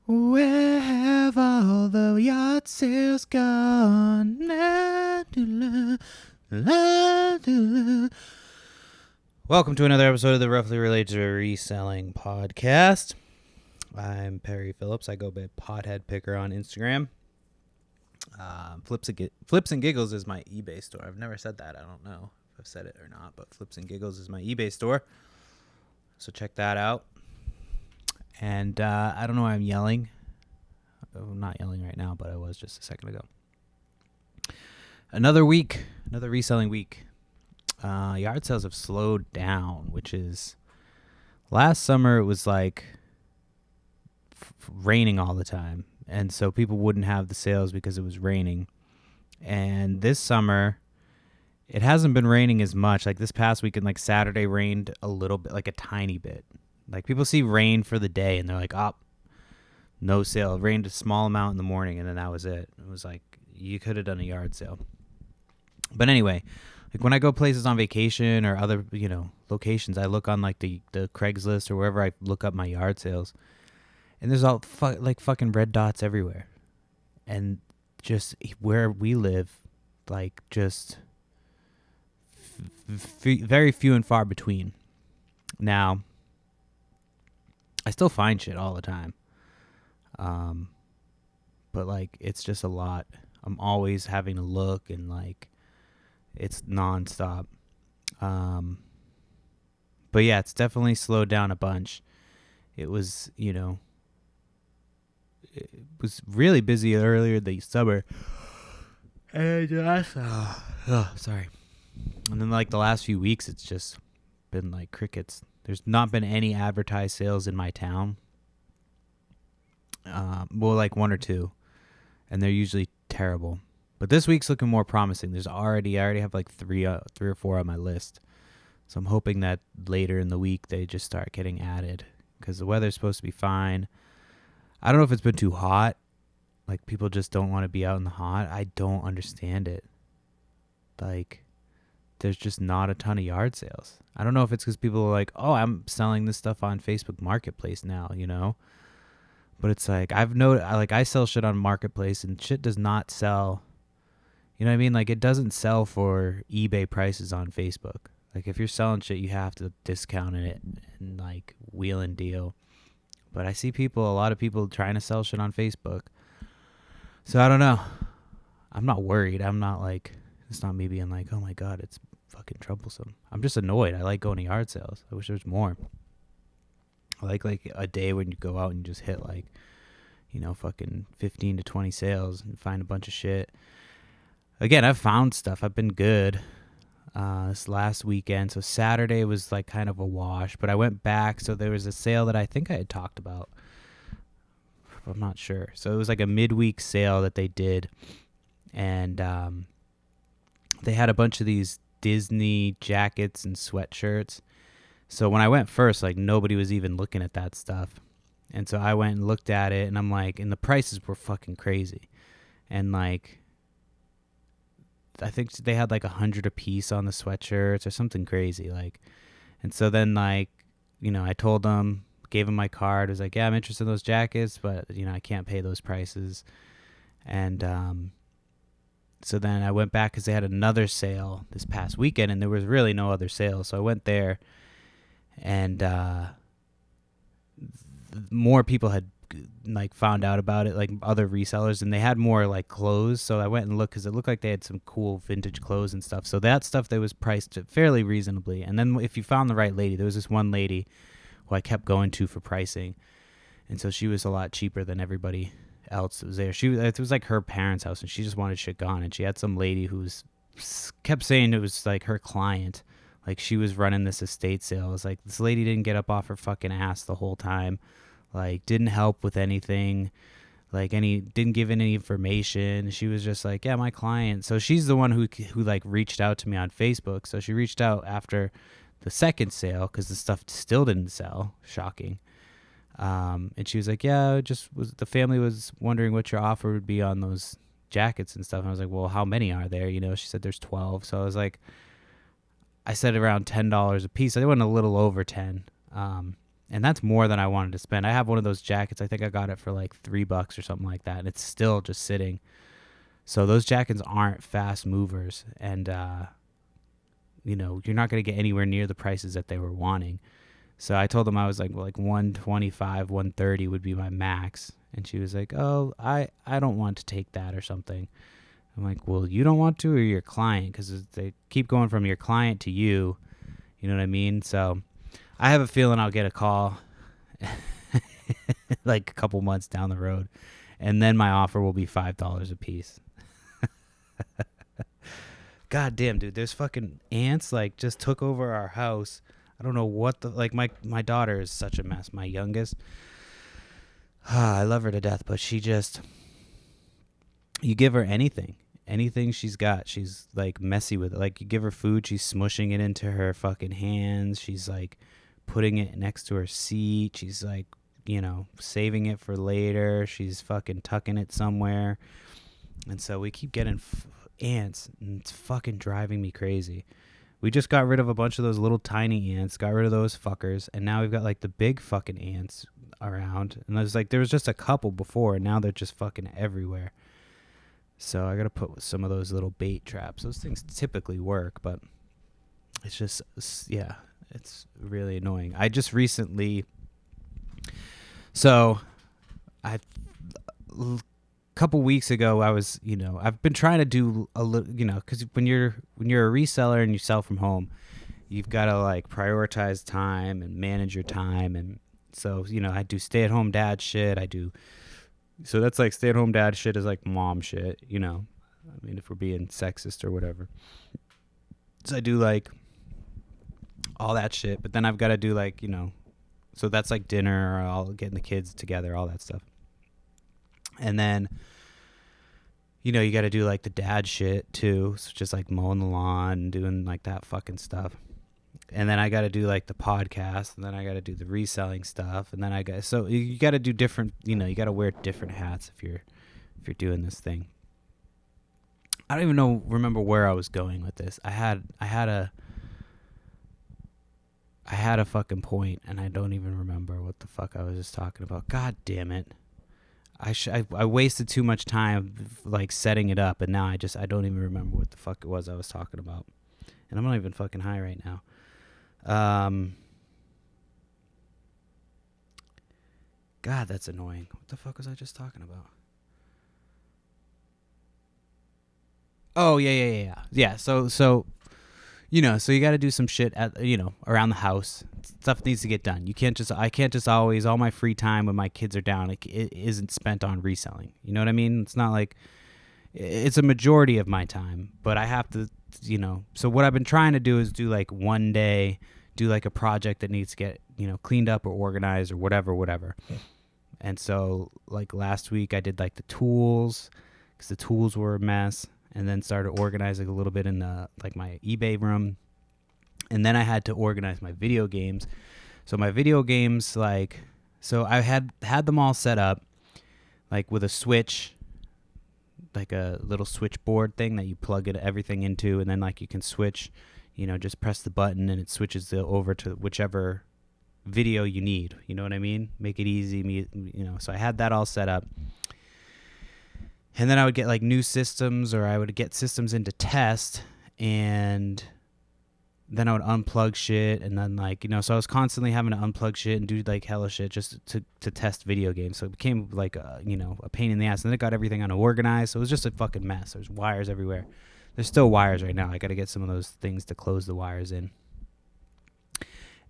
Where have all the yard sales gone? La, do, la, do, la. Welcome to another episode of the Roughly Related Reselling Podcast. I'm Perry Phillips. I go by Pothead Picker on Instagram. Flips and Giggles is my eBay store. I've never said that. I don't know if I've said it or not, but Flips and Giggles is my eBay store. So check that out. And I don't know why I'm yelling. I'm not yelling right now, but I was just a second ago. Another reselling week. Yard sales have slowed down, which is... Last summer, it was like raining all the time. And so people wouldn't have the sales because it was raining. And this summer, it hasn't been raining as much. Like this past weekend, like Saturday rained a little bit, like a tiny bit. Like people see rain for the day and they're like, oh, no sale. It rained a small amount in the morning and then that was it. It was like, you could have done a yard sale. But anyway, like when I go places on vacation or other, locations, I look on like the Craigslist or wherever I look up my yard sales. And there's all fucking red dots everywhere. And just where we live, like just very few and far between. Now, I still find shit all the time. But like, it's just a lot. I'm always having to look and like, it's nonstop. But yeah, it's definitely slowed down a bunch. It was, it was really busy earlier this summer. And sorry. And then like the last few weeks, it's just been like crickets. There's not been any advertised sales in my town. Like one or two. And they're usually terrible. But this week's looking more promising. I already have like three or four on my list. So I'm hoping that later in the week they just start getting added. Because the weather's supposed to be fine. I don't know if it's been too hot. Like people just don't want to be out in the hot. I don't understand it. Like... there's just not a ton of yard sales. I don't know if it's because people are like, oh, I'm selling this stuff on Facebook Marketplace now, But it's like, I sell shit on Marketplace and shit does not sell. You know what I mean? Like, it doesn't sell for eBay prices on Facebook. Like, if you're selling shit, you have to discount it and, like, wheel and deal. But I see a lot of people trying to sell shit on Facebook. So, I don't know. I'm not worried. I'm not like... It's not me being like, oh my God, it's fucking troublesome. I'm just annoyed. I like going to yard sales. I wish there was more. I like a day when you go out and you just hit like, fucking 15 to 20 sales and find a bunch of shit. Again, I've found stuff. I've been good this last weekend. So Saturday was like kind of a wash, but I went back. So there was a sale that I think I had talked about. I'm not sure. So it was like a midweek sale that they did. And, they had a bunch of these Disney jackets and sweatshirts. So when I went first, like nobody was even looking at that stuff. And so I went and looked at it and I'm like, and the prices were fucking crazy. And like, I think they had like 100 a piece on the sweatshirts or something crazy. Like, and so then like, I told them, gave them my card. I was like, yeah, I'm interested in those jackets, but I can't pay those prices. And, so then I went back because they had another sale this past weekend, and there was really no other sale. So I went there, and more people had like found out about it, like other resellers, and they had more like clothes. So I went and looked because it looked like they had some cool vintage clothes and stuff. So that stuff they was priced fairly reasonably. And then if you found the right lady, there was this one lady who I kept going to for pricing, and so she was a lot cheaper than everybody else that was there. It was like her parents' house and she just wanted shit gone, and she had some lady who's kept saying it was like her client, like she was running this estate sale. It was like this lady didn't get up off her fucking ass the whole time, like didn't help with anything, like didn't give any information. She was just like, yeah, my client. So she's the one who like reached out to me on Facebook. So she reached out after the second sale because the stuff still didn't sell. Shocking. And she was like, yeah, the family was wondering what your offer would be on those jackets and stuff. And I was like, well, how many are there? She said there's 12. So I was like, I said around $10 a piece. I went a little over 10. And that's more than I wanted to spend. I have one of those jackets. I think I got it for like $3 or something like that. And it's still just sitting. So those jackets aren't fast movers. And, you're not going to get anywhere near the prices that they were wanting. So I told them I was like, well, like 125, 130 would be my max. And she was like, oh, I don't want to take that or something. I'm like, well, you don't want to, or your client? Because they keep going from your client to you. You know what I mean? So I have a feeling I'll get a call like a couple months down the road. And then my offer will be $5 a piece. God damn, dude. There's fucking ants like just took over our house. I don't know what my daughter is such a mess. My youngest. I love her to death, but she just, you give her anything she's got, she's like messy with it. Like you give her food, she's smushing it into her fucking hands. She's like putting it next to her seat. She's like, saving it for later. She's fucking tucking it somewhere. And so we keep getting ants, and it's fucking driving me crazy. We just got rid of a bunch of those little tiny ants, got rid of those fuckers, and now we've got like the big fucking ants around. And there was just a couple before, and now they're just fucking everywhere. So I gotta put some of those little bait traps. Those things typically work, but it's just, it's really annoying. I just recently, a couple weeks ago, I was, I've been trying to do a little, because when you're a reseller and you sell from home, you've got to like prioritize time and manage your time. And so, I do stay-at-home dad shit. So that's like stay-at-home dad shit is like mom shit, I mean, if we're being sexist or whatever. So I do like all that shit, but then I've got to do like, so that's like dinner, or I'll getting the kids together, all that stuff. And then, you got to do like the dad shit too. So just like mowing the lawn and doing like that fucking stuff. And then I got to do like the podcast, and then I got to do the reselling stuff. And then so you got to do different, you got to wear different hats if you're doing this thing. I don't even remember where I was going with this. I had a fucking point, and I don't even remember what the fuck I was just talking about. God damn it. I wasted too much time like setting it up, and now I don't even remember what the fuck it was I was talking about. And I'm not even fucking high right now. God, that's annoying. What the fuck was I just talking about? Oh, yeah. So so you got to do some shit around the house. Stuff needs to get done. I can't just always, all my free time when my kids are down, it isn't spent on reselling. You know what I mean? It's not like, it's a majority of my time, but I have to, so what I've been trying to do is do like one day, do like a project that needs to get, cleaned up or organized or whatever. Yeah. And so like last week I did like the tools, because the tools were a mess, and then started organizing a little bit in the like my eBay room. And then I had to organize my video games. So my video games, so I had them all set up like with a switch, like a little switchboard thing that you plug everything into, and then like you can switch, just press the button and it switches over to whichever video you need. You know what I mean? Make it easy, so I had that all set up. And then I would get like new systems, or I would get systems into test, and then I would unplug shit, and then so I was constantly having to unplug shit and do like hella shit just to test video games. So it became like a pain in the ass, and then it got everything unorganized. So it was just a fucking mess. There's wires everywhere. There's still wires right now. I got to get some of those things to close the wires in.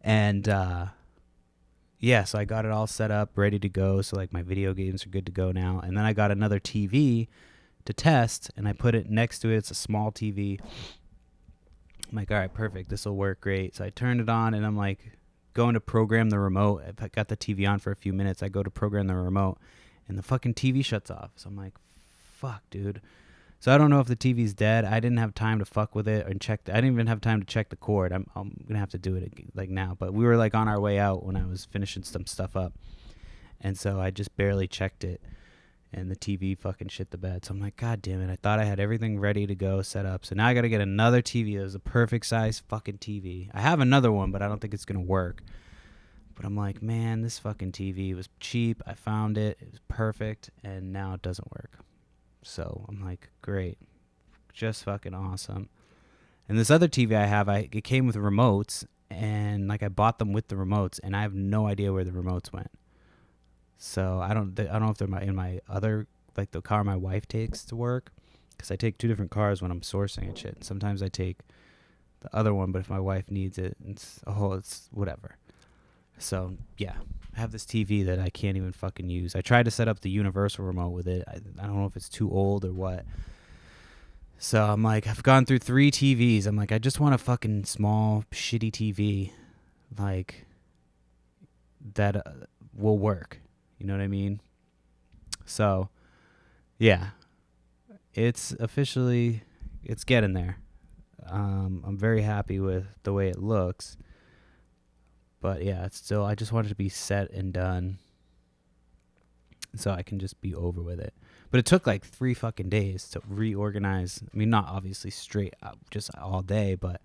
And so I got it all set up, ready to go. So like my video games are good to go now. And then I got another TV to test, and I put it next to it. It's a small TV. I'm like, all right, perfect. This will work great. So I turned it on, and I'm like going to program the remote. If I got the TV on for a few minutes, I go to program the remote, and the fucking TV shuts off. So I'm like, fuck, dude. So I don't know if the TV's dead. I didn't have time to fuck with it and check. I didn't even have time to check the cord. I'm gonna have to do it like now. But we were like on our way out when I was finishing some stuff up, and so I just barely checked it, and the TV fucking shit the bed. So I'm like, God damn it! I thought I had everything ready to go, set up. So now I gotta get another TV. It was a perfect size fucking TV. I have another one, but I don't think it's gonna work. But I'm like, man, this fucking TV was cheap. I found it. It was perfect. And now it doesn't work. So I'm like, great. Just fucking awesome. And this other TV I have, it came with remotes. And like I bought them with the remotes. And I have no idea where the remotes went. So I don't know if they're in my other, like the car my wife takes to work. Because I take 2 different cars when I'm sourcing and shit. Sometimes I take the other one, but if my wife needs it, it's whatever. So yeah, I have this TV that I can't even fucking use. I tried to set up the universal remote with it. I don't know if it's too old or what. So I'm like, I've gone through 3 TVs. I'm like, I just want a fucking small, shitty TV, like, that will work. You know what I mean? So, yeah. It's getting there. I'm very happy with the way it looks. But yeah, it's still, I just want it to be set and done so I can just be over with it. But it took like 3 fucking days to reorganize. I mean, not obviously straight up, just all day, but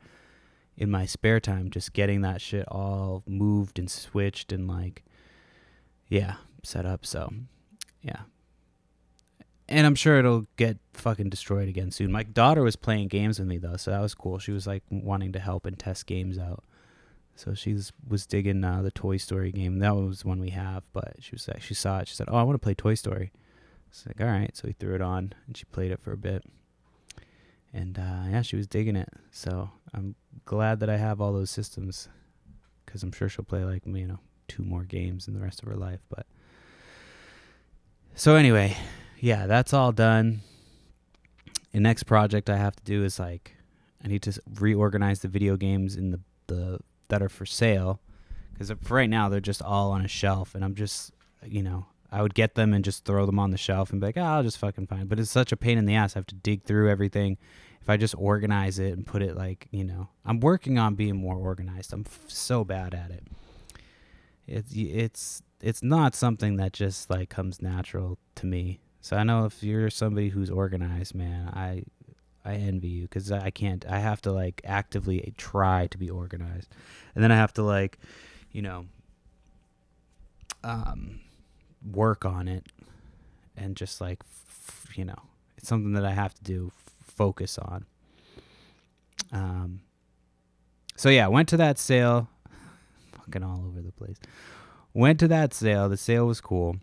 in my spare time, just getting that shit all moved and switched and like, yeah, set up. So, yeah. And I'm sure it'll get fucking destroyed again soon. My daughter was playing games with me though, so that was cool. She was like wanting to help and test games out. So she was digging the Toy Story game. That was one we have, but she saw it. She said, "Oh, I want to play Toy Story." I was like, "All right." So we threw it on, and she played it for a bit. And yeah, she was digging it. So I'm glad that I have all those systems, because I'm sure she'll play like 2 more games in the rest of her life. But so anyway, yeah, that's all done. The next project I have to do is like, I need to reorganize the video games in the that are for sale, because for right now they're just all on a shelf, and I'm just, I would get them and just throw them on the shelf and be like, I'll just fucking find it. But it's such a pain in the ass. I have to dig through everything. If I just organize it and put it like, I'm working on being more organized. I'm so bad at it. It's not something that just like comes natural to me. So I know if you're somebody who's organized, man, I envy you, because I can't. I have to like actively try to be organized, and then I have to like, work on it, and just like, it's something that I have to do, focus on. So yeah, went to that sale, fucking all over the place. Went to that sale. The sale was cool.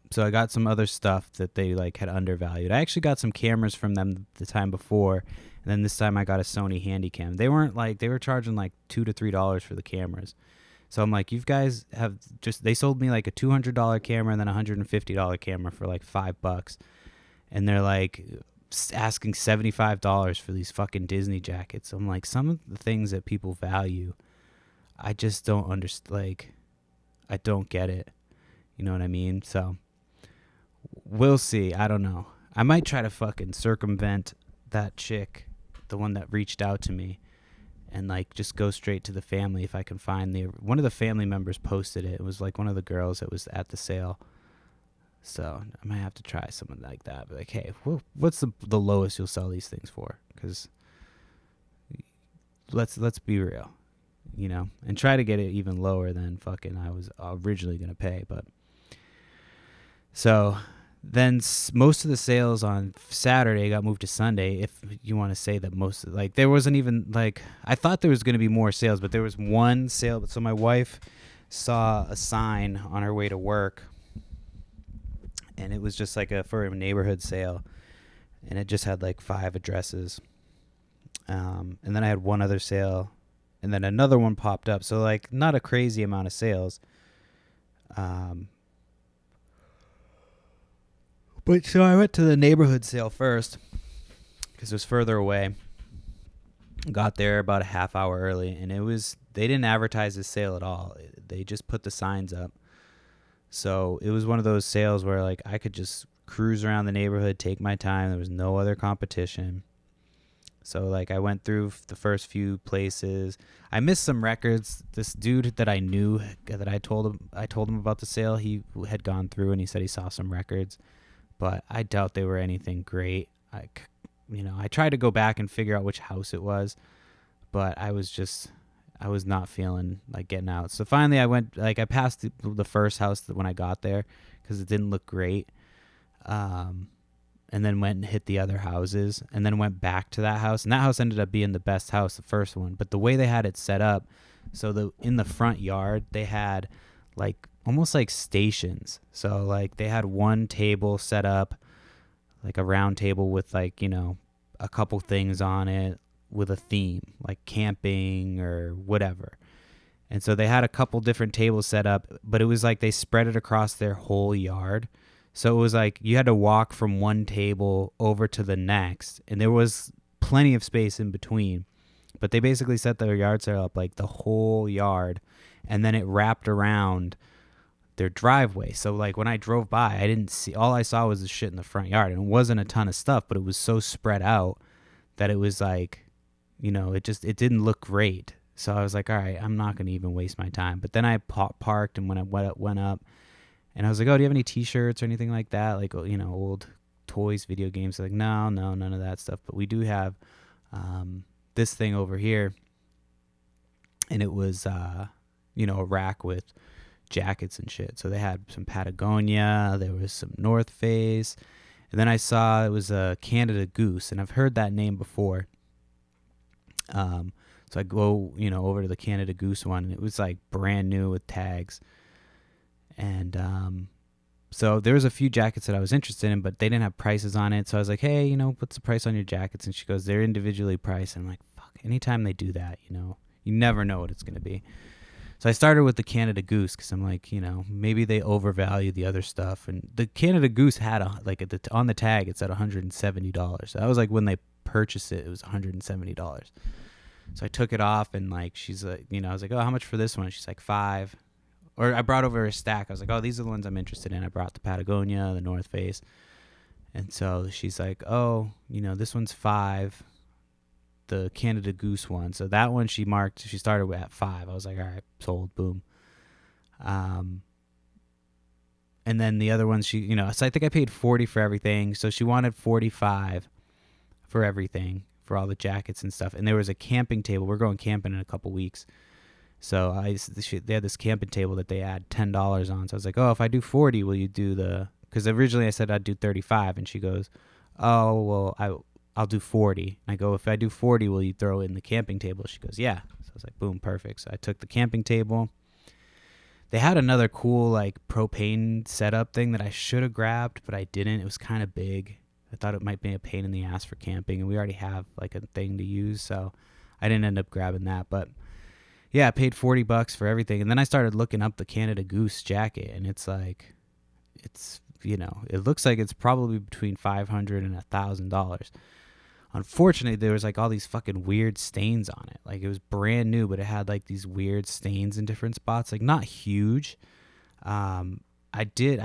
So I got some other stuff that they like had undervalued. I actually got some cameras from them the time before, and then this time I got a Sony Handycam. They were charging like $2 to $3 for the cameras. So I'm like, you guys have they sold me like a $200 camera and then a $150 camera for like $5, and they're like asking $75 for these fucking Disney jackets. I'm like, some of the things that people value, I just don't understand. Like, I don't get it. You know what I mean? So we'll see. I don't know. I might try to fucking circumvent that chick, the one that reached out to me, and like just go straight to the family if I can find one of the family members posted it. It was like one of the girls that was at the sale. So I might have to try something like that. Be like, hey, what's the lowest you'll sell these things for? Because let's be real, and try to get it even lower than fucking I was originally gonna pay. But so then most of the sales on Saturday got moved to Sunday. If you want to say that there wasn't even like, I thought there was going to be more sales, but there was one sale. So my wife saw a sign on her way to work, and it was just like for a neighborhood sale, and it just had like 5 addresses. And then I had one other sale, and then another one popped up. So like not a crazy amount of sales. But so I went to the neighborhood sale first, because it was further away. Got there about a half hour early, and they didn't advertise the sale at all. They just put the signs up. So it was one of those sales where like I could just cruise around the neighborhood, take my time. There was no other competition. So like I went through the first few places. I missed some records. This dude that I knew, that I told him about the sale, he had gone through and he said he saw some records, but I doubt they were anything great. I tried to go back and figure out which house it was, but I I was not feeling like getting out. So finally, I passed the first house when I got there because it didn't look great. And then went and hit the other houses, and then went back to that house. And that house ended up being the best house, the first one. But the way they had it set up, so in the front yard, they had like almost like stations. So like they had one table set up, like a round table with like, a couple things on it with a theme, like camping or whatever. And so they had a couple different tables set up, but it was like they spread it across their whole yard. So it was like you had to walk from one table over to the next, and there was plenty of space in between. But they basically set their yard sale up like the whole yard, and then it wrapped around their driveway. So like when I drove by, all I saw was the shit in the front yard, and it wasn't a ton of stuff, but it was so spread out that it was like, it didn't look great. So I was like, all right, I'm not going to even waste my time. But then I parked, and when I went up, and I was like, oh, do you have any T-shirts or anything like that? Like, old toys, video games. Like, no, none of that stuff. But we do have this thing over here. And it was, a rack with jackets and shit. So they had some Patagonia. There was some North Face. And then I saw it was a Canada Goose. And I've heard that name before. So I go, over to the Canada Goose one. And it was like brand new with tags. And so there was a few jackets that I was interested in, but they didn't have prices on it. So I was like, hey, what's the price on your jackets? And she goes, they're individually priced. And I'm like, fuck, anytime they do that, you never know what it's going to be. So I started with the Canada Goose because I'm like, maybe they overvalue the other stuff. And the Canada Goose had, on the tag, it said $170. So that was like when they purchased it, it was $170. So I took it off, and like, she's like, I was like, oh, how much for this one? She's like, $5. Or I brought over a stack. I was like, oh, these are the ones I'm interested in. I brought the Patagonia, the North Face. And so she's like, oh, this one's $5, the Canada Goose one. So that one she started at $5. I was like, all right, sold, boom. And then the other ones so I think I paid $40 for everything. So she wanted $45 for everything, for all the jackets and stuff. And there was a camping table. We're going camping in a couple weeks. So they had this camping table that they add $10 on. So I was like, oh, if I do 40, will you do because originally I said I'd do 35. And she goes, oh, well, I'll do 40. And I go, if I do 40, will you throw in the camping table? She goes, yeah. So I was like, boom, perfect. So I took the camping table. They had another cool like propane setup thing that I should have grabbed, but I didn't. It was kind of big. I thought it might be a pain in the ass for camping, and we already have like a thing to use. So I didn't end up grabbing that, but yeah, I paid $40 for everything. And then I started looking up the Canada Goose jacket, and it's like, it looks like it's probably between $500 and $1,000. Unfortunately, there was like all these fucking weird stains on it. Like it was brand new, but it had like these weird stains in different spots. Like not huge. I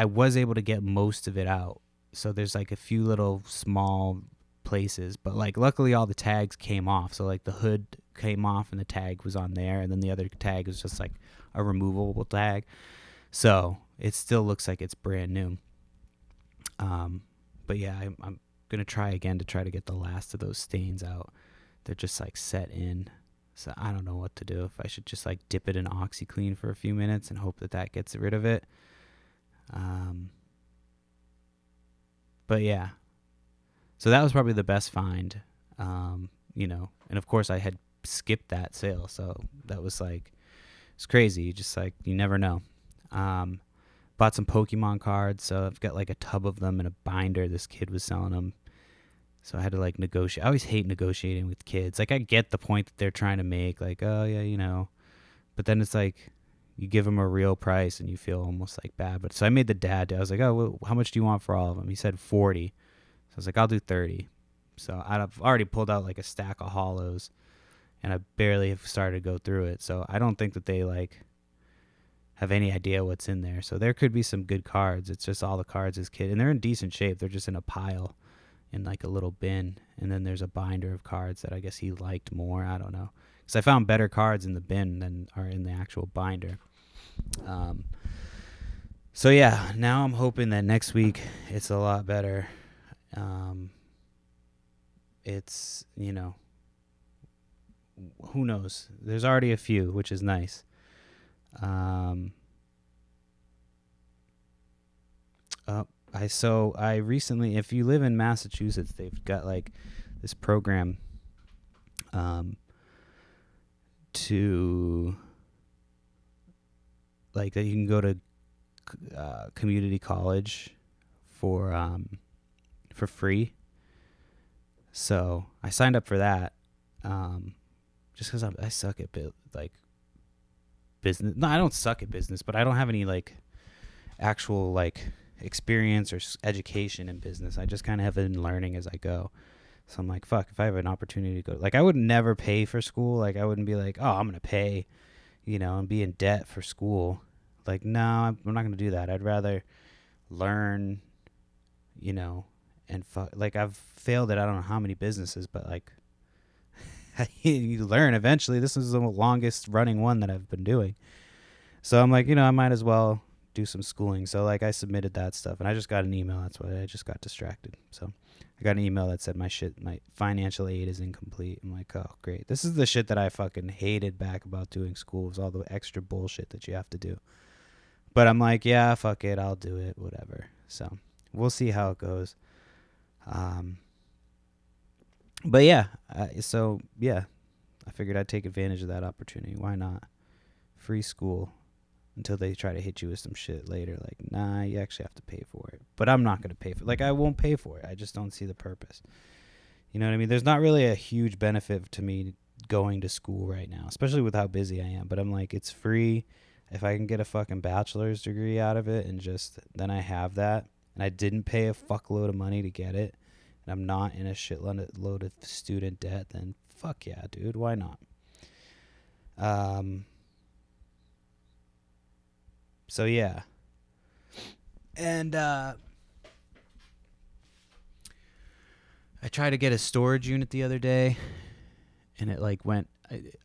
was able to get most of it out. So there's like a few little small places, but like luckily all the tags came off. So like the hood came off and the tag was on there, and then the other tag was just like a removable tag. So it still looks like it's brand new. But yeah, I'm gonna try again to try to get the last of those stains out. They're just like set in. So I don't know what to do. If I should just like dip it in OxyClean for a few minutes and hope that gets rid of it. But yeah. So that was probably the best find. And of course I had skipped that sale. So that was like, it's crazy. You never know. Bought some Pokemon cards. So I've got like a tub of them in a binder. This kid was selling them. So I had to like negotiate. I always hate negotiating with kids. Like I get the point that they're trying to make. Like, oh yeah, but then it's like you give them a real price and you feel almost like bad. But so I made the dad. I was like, oh, well, how much do you want for all of them? He said 40. So I was like, I'll do 30. So I've already pulled out like a stack of hollows, and I barely have started to go through it. So I don't think that they like have any idea what's in there. So there could be some good cards. It's just all the cards his kid, and they're in decent shape. They're just in a pile in like a little bin. And then there's a binder of cards that I guess he liked more. I don't know. Because I found better cards in the bin than are in the actual binder. So yeah, now I'm hoping that next week it's a lot better. It's, who knows? There's already a few, which is nice. I recently, if you live in Massachusetts, they've got like this program to like that you can go to community college for free. So I signed up for that just because I suck at like business. No, I don't suck at business, but I don't have any like actual like experience or education in business. I just kind of have been learning as I go. So I'm like, fuck, if I have an opportunity to go, like I would never pay for school. Like I wouldn't be like, oh, I'm going to pay, and be in debt for school. Like, no, I'm not going to do that. I'd rather learn, and like I've failed at I don't know how many businesses, but like you learn eventually. This is the longest running one that I've been doing. So I'm like, I might as well do some schooling. So like I submitted that stuff and I just got an email. That's why I just got distracted. So I got an email that said my financial aid is incomplete. I'm like, oh great. This is the shit that I fucking hated back about doing school, was all the extra bullshit that you have to do. But I'm like, yeah, fuck it. I'll do it. Whatever. So we'll see how it goes. But yeah, I figured I'd take advantage of that opportunity. Why not? Free school until they try to hit you with some shit later. Like, nah, you actually have to pay for it. But I'm not going to pay for it. Like, I won't pay for it. I just don't see the purpose. You know what I mean? There's not really a huge benefit to me going to school right now, especially with how busy I am. But I'm like, it's free. If I can get a fucking bachelor's degree out of it and just then I have that, and I didn't pay a fuckload of money to get it, and I'm not in a shitload of student debt, then fuck yeah, dude. Why not? So yeah. And I tried to get a storage unit the other day, and it like went.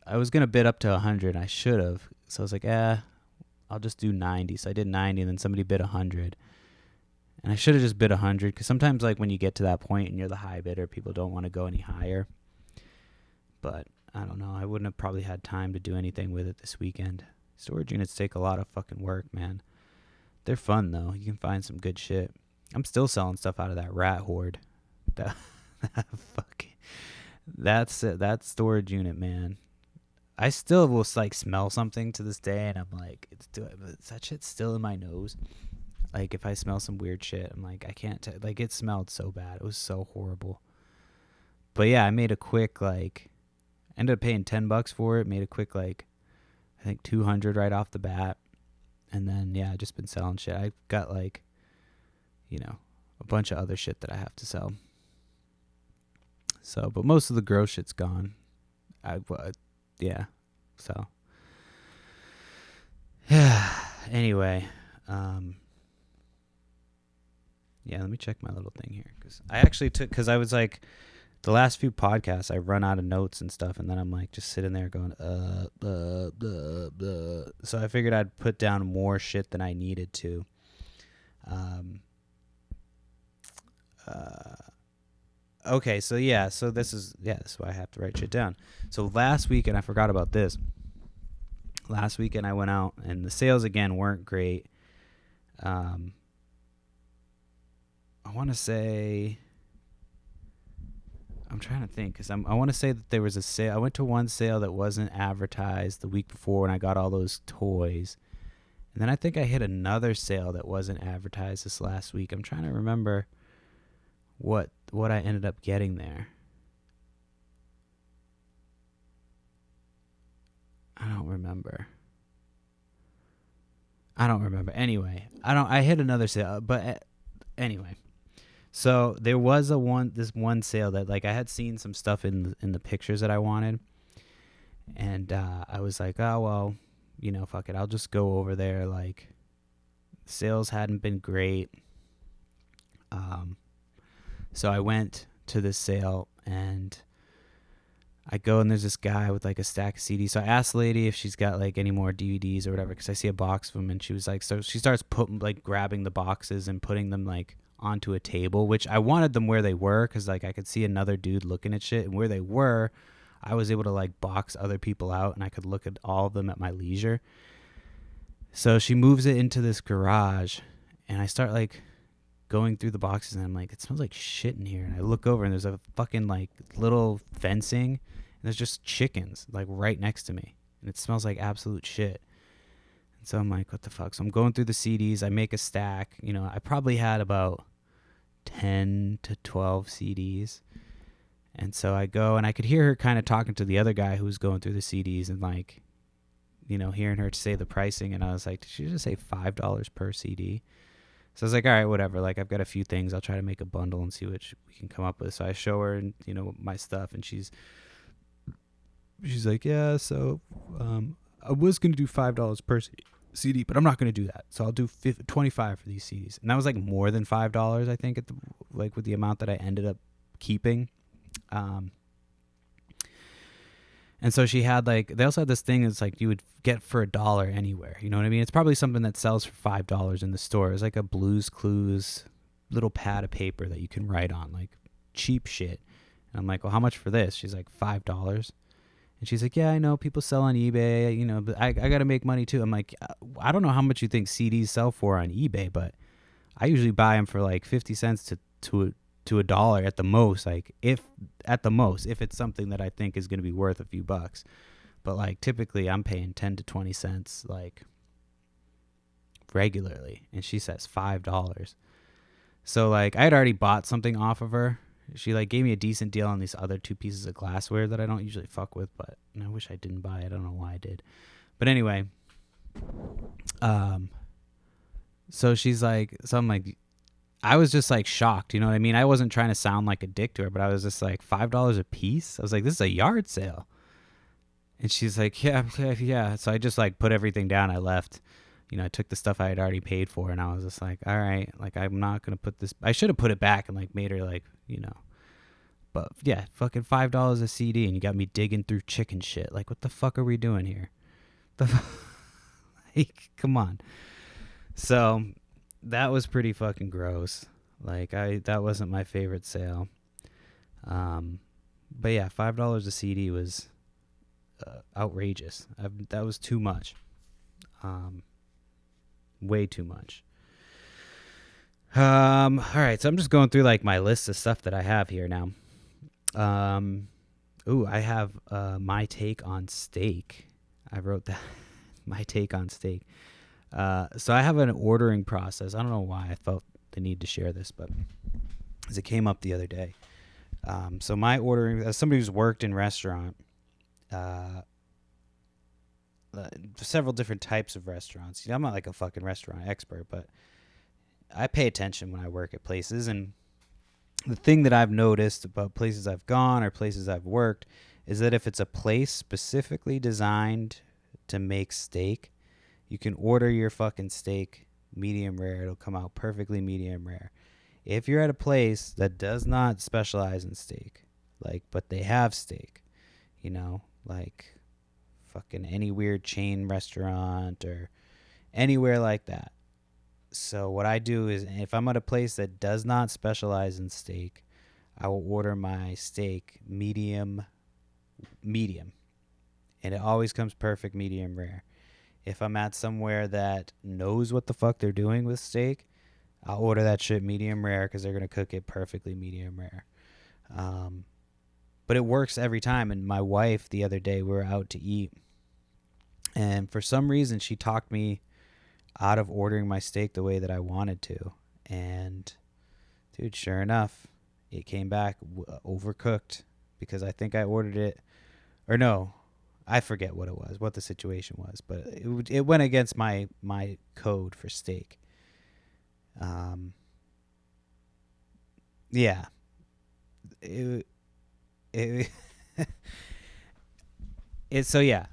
I was gonna bid up to 100. I should have. So I was like, I'll just do 90. So I did 90, and then somebody bid 100. And I should have just bid 100, because sometimes like when you get to that point and you're the high bidder, people don't want to go any higher. But I don't know. I wouldn't have probably had time to do anything with it this weekend. Storage units take a lot of fucking work, man. They're fun though. You can find some good shit. I'm still selling stuff out of that rat hoard. That storage unit, man. I still will like smell something to this day, and I'm like, that shit's still in my nose. Like if I smell some weird shit, I'm like, I can't. Like it smelled so bad. It was so horrible. But yeah, I made a quick ended up paying $10 for it. Made a quick I think 200 right off the bat. And then, yeah, I've just been selling shit. I've got, a bunch of other shit that I have to sell. So, but most of the gross shit's gone. Yeah. So, yeah. Anyway, yeah, let me check my little thing here. Because I actually because I was like, the last few podcasts, I run out of notes and stuff, and then I'm like just sitting there going, blah, blah, blah. So I figured I'd put down more shit than I needed to. Okay, so yeah, this is why I have to write shit down. So last weekend, I forgot about this. Last weekend I went out, and the sales again weren't great. I want to say, I'm trying to think, because I want to say that there was a sale. I went to one sale that wasn't advertised the week before when I got all those toys. And then I think I hit another sale that wasn't advertised this last week. I'm trying to remember what I ended up getting there. I don't remember. Anyway, I hit another sale, but anyway. So there was this one sale that I had seen some stuff in the pictures that I wanted, and I was like, oh well, fuck it, I'll just go over there. Sales hadn't been great, so I went to this sale, and I go, and there's this guy with a stack of CDs. So I asked the lady if she's got any more DVDs or whatever, because I see a box of them, and she was like, so she starts grabbing the boxes and putting them onto a table, which I wanted them where they were, because I could see another dude looking at shit, and where they were I was able to like box other people out and I could look at all of them at my leisure. So she moves it into this garage and I start like going through the boxes and I'm like, it smells like shit in here. And I look over and there's a fucking like little fencing and there's just chickens like right next to me. And it smells like absolute shit. And so I'm like, what the fuck? So I'm going through the CDs. I make a stack. You know, I probably had about 10 to 12 CDs. And so I go and I could hear her kind of talking to the other guy who was going through the CDs and like, you know, hearing her say the pricing. And I was like, did she just say $5 per CD? So I was like, all right, whatever. Like, I've got a few things. I'll try to make a bundle and see what we can come up with. So I show her, and you know, my stuff, and she's like, yeah. So I was gonna do $5 per CD, but I'm not gonna do that. So I'll do $25 for these CDs, and that was like more than $5, I think, at the like with the amount that I ended up keeping. And so she had like, they also had this thing that's like you would get for $1 anywhere. You know what I mean? It's probably something that sells for $5 in the store. It's like a Blue's Clues little pad of paper that you can write on, like cheap shit. And I'm like, well, how much for this? She's like, $5. And she's like, yeah, I know people sell on eBay, you know, but I got to make money too. I'm like, I don't know how much you think CDs sell for on eBay, but I usually buy them for like 50 cents to $1 at the most, like if it's something that I think is going to be worth a few bucks. But like typically I'm paying 10 to 20 cents like regularly, and she says $5. So like I had already bought something off of her. She like gave me a decent deal on these other 2 pieces of glassware that I don't usually fuck with, but I wish I didn't buy it. I don't know why I did. But anyway, so she's like, so I'm like, I was just like shocked, you know what I mean? I wasn't trying to sound like a dick to her, but I was just like, $5 a piece? I was like, this is a yard sale. And she's like, yeah. So I just like put everything down. I left, you know, I took the stuff I had already paid for, and I was just like, all right, like I'm not going to put this, I should have put it back and like made her like, you know, but yeah, fucking $5 a CD, and you got me digging through chicken shit. Like, what the fuck are we doing here? Like, come on. So that was pretty fucking gross. Like that wasn't my favorite sale. But yeah, $5 a CD was outrageous. That was too much. Way too much. All right, so I'm just going through like my list of stuff that I have here now. I have my take on steak. I wrote that my take on steak. So I have an ordering process. I don't know why I felt the need to share this, but as it came up the other day. So my ordering, as somebody who's worked in restaurant, several different types of restaurants. You know, I'm not like a fucking restaurant expert, but I pay attention when I work at places. And the thing that I've noticed about places I've gone or places I've worked is that if it's a place specifically designed to make steak, you can order your fucking steak medium rare. It'll come out perfectly medium rare. If you're at a place that does not specialize in steak, like, but they have steak, you know, like fucking any weird chain restaurant or anywhere like that. So what I do is, if I'm at a place that does not specialize in steak, I will order my steak medium, and it always comes perfect medium rare. If I'm at somewhere that knows what the fuck they're doing with steak, I'll order that shit medium rare because they're going to cook it perfectly medium rare. But it works every time. And my wife, the other day, we were out to eat, and for some reason she talked me out of ordering my steak the way that I wanted to. And dude, sure enough, it came back overcooked because I think I ordered it, or no, I forget what it was, what the situation was, but it went against my code for steak. Yeah. So yeah,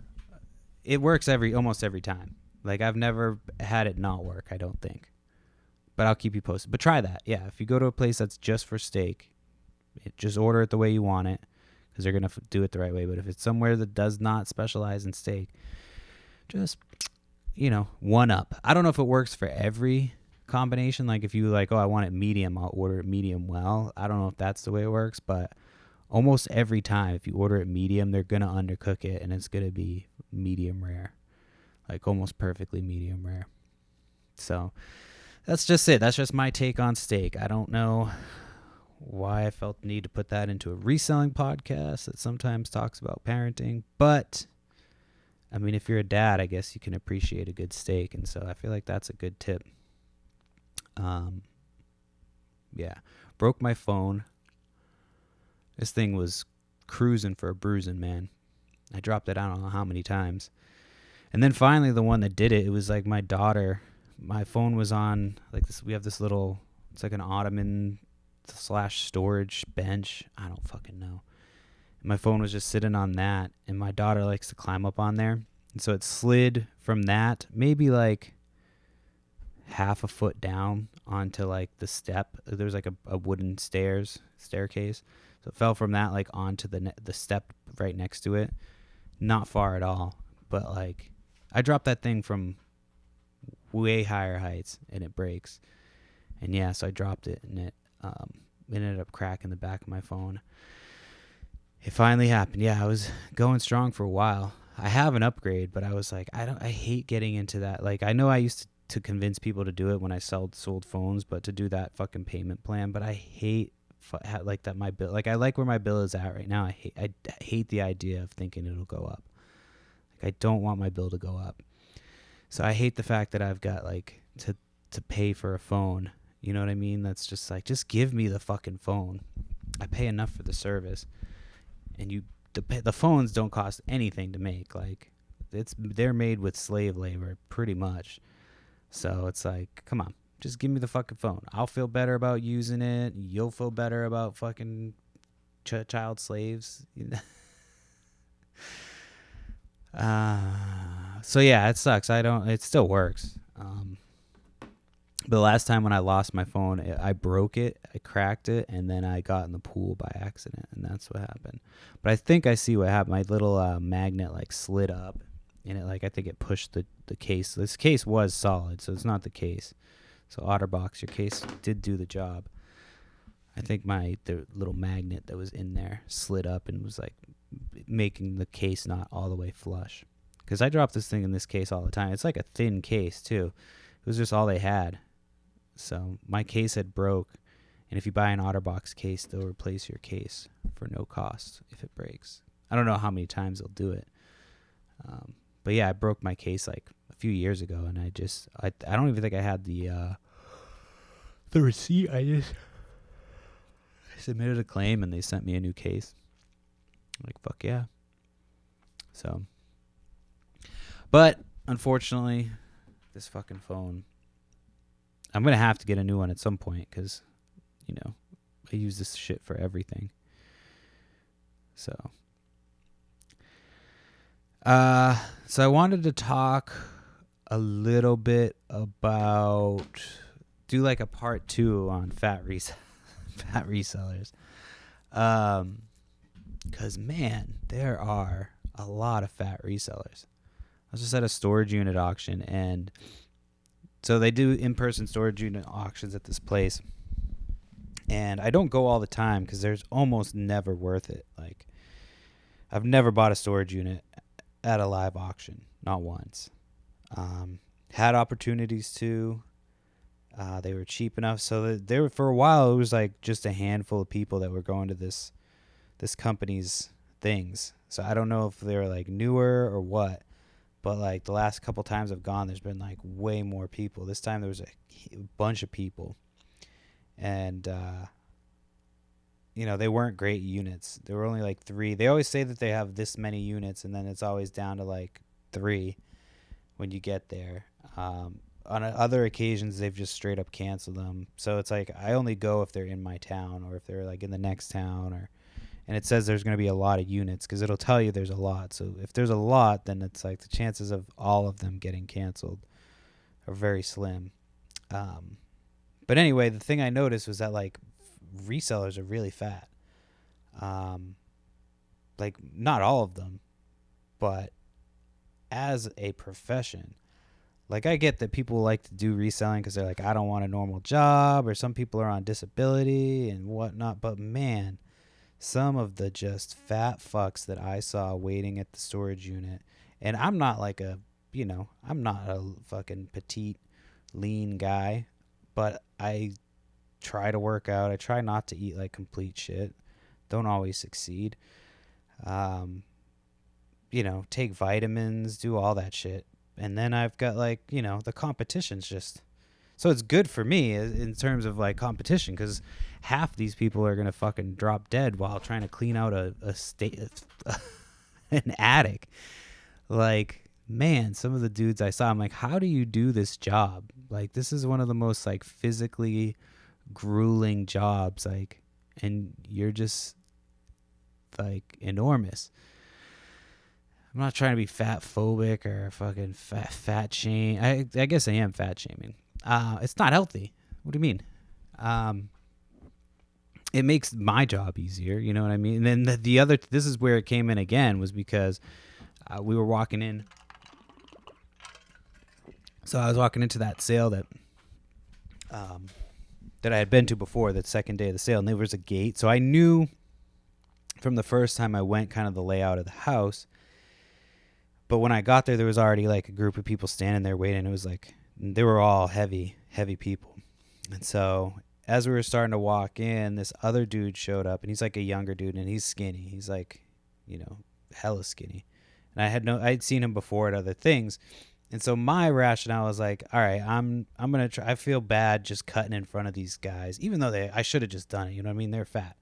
it works almost every time. Like, I've never had it not work, I don't think. But I'll keep you posted. But try that. Yeah, if you go to a place that's just for steak, just order it the way you want it, because they're going to do it the right way. But if it's somewhere that does not specialize in steak, just, you know, one up. I don't know if it works for every combination. Like, if you like, oh, I want it medium, I'll order it medium well. I don't know if that's the way it works, but almost every time, if you order it medium, they're going to undercook it, and it's going to be medium rare, like almost perfectly medium rare. So that's just it. That's just my take on steak. I don't know why I felt the need to put that into a reselling podcast that sometimes talks about parenting. But, I mean, if you're a dad, I guess you can appreciate a good steak. And so I feel like that's a good tip. Yeah. Broke my phone. This thing was cruising for a bruising, man. I dropped it, I don't know how many times. And then finally the one that did it, it was like my daughter. My phone was on, like this. We have this little, it's like an ottoman / storage bench. I don't fucking know. My phone was just sitting on that, and my daughter likes to climb up on there. And so it slid from that, maybe like half a foot down onto like the step. There was like a wooden staircase. So it fell from that like onto the step right next to it. Not far at all, but like I dropped that thing from way higher heights and it breaks. And yeah, so I dropped it and it ended up cracking the back of my phone. It finally happened. Yeah, I was going strong for a while. I have an upgrade, but I was like, I hate getting into that. Like, I know I used to convince people to do it when I sold phones, but to do that fucking payment plan. But I hate like that my bill. Like, I like where my bill is at right now. I hate the idea of thinking it'll go up. Like, I don't want my bill to go up. So I hate the fact that I've got like to pay for a phone. You know what I mean? That's just like, just give me the fucking phone. I pay enough for the service. And the phones don't cost anything to make. Like, they're made with slave labor pretty much. So it's like, come on, just give me the fucking phone. I'll feel better about using it. You'll feel better about fucking child slaves. So yeah, it sucks. It still works. But the last time when I lost my phone, I broke it, I cracked it, and then I got in the pool by accident, and that's what happened. But I think I see what happened. My little magnet like slid up, and it I think it pushed the case. This case was solid, so it's not the case. So OtterBox, your case did do the job. I think the little magnet that was in there slid up and was like making the case not all the way flush. Because I drop this thing in this case all the time. It's like a thin case too. It was just all they had. So my case had broke, and if you buy an OtterBox case, they'll replace your case for no cost if it breaks. I don't know how many times they'll do it. But yeah, I broke my case like a few years ago, and I don't even think I had the receipt. I submitted a claim, and they sent me a new case. I'm like, fuck yeah. So, but unfortunately, this fucking phone, I'm going to have to get a new one at some point because, I use this shit for everything. So I wanted to talk a little bit about, do like a part 2 on fat resellers. Because, man, there are a lot of fat resellers. I was just at a storage unit auction, and so they do in-person storage unit auctions at this place. And I don't go all the time because there's almost never worth it. Like, I've never bought a storage unit at a live auction, not once. Had opportunities to. They were cheap enough, so they were, for a while it was like just a handful of people that were going to this company's things. So I don't know if they were like newer or what, but like the last couple times I've gone, there's been like way more people. This time there was a bunch of people, and they weren't great units. There were only like 3. They always say that they have this many units, and then it's always down to like 3 when you get there. On other occasions, they've just straight up canceled them. So it's like I only go if they're in my town or if they're like in the next town, and it says there's going to be a lot of units because it'll tell you there's a lot. So if there's a lot, then it's like the chances of all of them getting canceled are very slim. But anyway, the thing I noticed was that like resellers are really fat. Like not all of them, but as a profession, like I get that people like to do reselling because they're like, I don't want a normal job, or some people are on disability and whatnot. But man, some of the just fat fucks that I saw waiting at the storage unit. And I'm not like I'm not a fucking petite, lean guy, but I try to work out. I try not to eat like complete shit. Don't always succeed. Take vitamins, do all that shit. And then I've got like, the competition's just, so it's good for me in terms of like competition, because half these people are going to fucking drop dead while trying to clean out an attic. Like, man, some of the dudes I saw, I'm like, how do you do this job? Like, this is one of the most like physically grueling jobs, like, and you're just like enormous. I'm not trying to be fat phobic or fucking fat shame. I guess I am fat shaming. It's not healthy. What do you mean? It makes my job easier. You know what I mean? And then the other, this is where it came in again, was because we were walking in. So I was walking into that sale that I had been to before, that second day of the sale, and there was a gate. So I knew from the first time I went kind of the layout of the house. But when I got there was already like a group of people standing there waiting. It was like, they were all heavy people. And so as we were starting to walk in, this other dude showed up, and he's like a younger dude, and he's skinny. He's like, hella skinny. And I'd seen him before at other things. And so my rationale was like, all right, I'm going to try. I feel bad just cutting in front of these guys, even though I should have just done it. You know what I mean? They're fat.